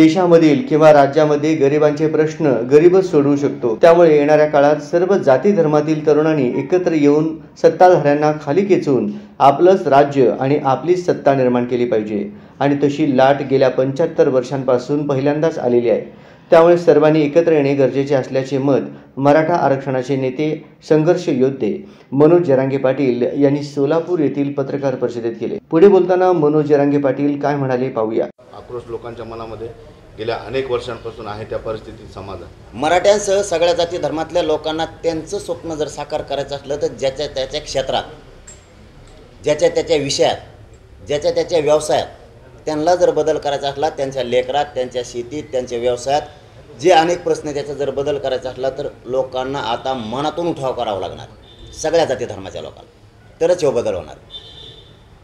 देशामधील किंवा राज्यामध्ये गरिबांचे प्रश्न गरीबच सोडवू शकतो। त्यामुळे येणाऱ्या काळात सर्व जाती धर्मातील तरुणांनी एकत्र येऊन सत्ताधाऱ्यांना खाली खेचून आपलंच राज्य आणि आपलीच सत्ता निर्माण केली पाहिजे आणि तशी लाट गेल्या 75 वर्षांपासून पहिल्यांदाच आलेली आहे। त्यामुळे सर्वांनी एकत्र येणे गरजेचे असल्याचे मत मराठा आरक्षणाचे नेते संघर्ष योद्धे मनोज जरांगे पाटील यांनी सोलापूर येथील पत्रकार परिषदेत केले। पुढे बोलताना मनोज जरांगे पाटील काय म्हणाले पाहूया। आक्रोश लोकांच्या मनामध्ये गेल्या अनेक वर्षांपासून आहे त्या परिस्थितीत समाज मराठ्यांसह सगळ्या जाती धर्मातल्या लोकांना त्यांचं स्वप्न जर साकार करायचं असलं तर ज्याच्या त्याच्या क्षेत्रात, ज्याच्या त्याच्या विषयात, ज्याच्या त्याच्या व्यवसायात त्यांना जर बदल करायचा असला, त्यांच्या लेकरात, त्यांच्या शेतीत, त्यांच्या व्यवसायात जे अनेक प्रश्न त्याचा जर बदल करायचा असला तर लोकांना आता मनातून उठाव करावा लागणार, सगळ्या जाती धर्माच्या लोकांना, तरच हे बदल होणार।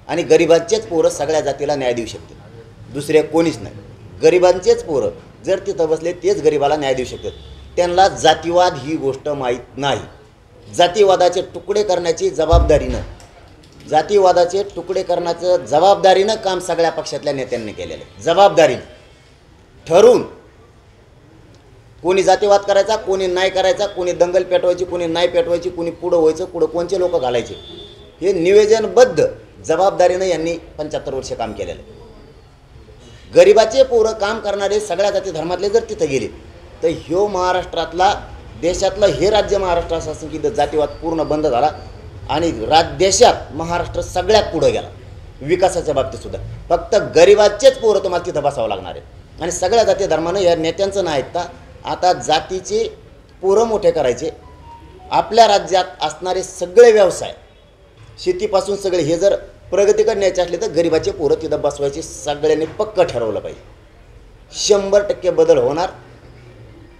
आणि गरिबांचेच पोरं सगळ्या जातीला न्याय देऊ शकतील, दुसरे कोणीच नाही। गरिबांचेच पोरं जर तिथं बसले तेच गरिबाला न्याय देऊ शकतात। त्यांना जातीवाद ही गोष्ट माहीत नाही। जातीवादाचे तुकडे करण्याची जबाबदारीनं, जातीवादाचे तुकडे करण्याचं जबाबदारीनं काम सगळ्या पक्षातल्या नेत्यांनी केलेलं आहे। जबाबदारीनं ठरवून कोणी जातीवाद करायचा, कोणी नाही करायचा, कोणी दंगल पेटवायची, कोणी नाही पेटवायची, कोणी पुढं व्हायचं, पुढं कोणचे लोक घालायचे, हे नियोजनबद्ध जबाबदारीनं यांनी 75 वर्ष काम केलेलं आहे। गरिबाचे पोरं काम करणारे सगळ्या जाती धर्मातले जर तिथं गेले तर ह्यो महाराष्ट्रातला, देशातलं हे राज्य महाराष्ट्र असं असेल की जातीवाद पूर्ण बंद झाला आणि देशात महाराष्ट्र सगळ्यात पुढं गेला विकासाच्या बाबतीत सुद्धा। फक्त गरिबाचेच पोरं तुम्हाला तिथं बसावं लागणार आहे आणि सगळ्या जाती धर्मानं या नेत्यांचं नाही ऐकता आता जातीचे पोरं मोठे करायचे। आपल्या राज्यात असणारे सगळे व्यवसाय, शेतीपासून सगळे, हे जर प्रगतीकडे न्यायचे असले तर गरिबाचे पोरं तिथं बसवायचे, सगळ्यांनी पक्क ठरवलं पाहिजे। 100% बदल होणार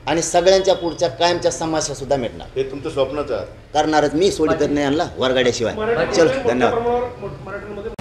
आणि सगळ्यांच्या पुढच्या कायमच्या समस्यासुद्धा मिटणार। हे तुमचं स्वप्नच आहे, करणारच मी, सोडित नाही आणला वरगाड्याशिवाय। चल, धन्यवाद।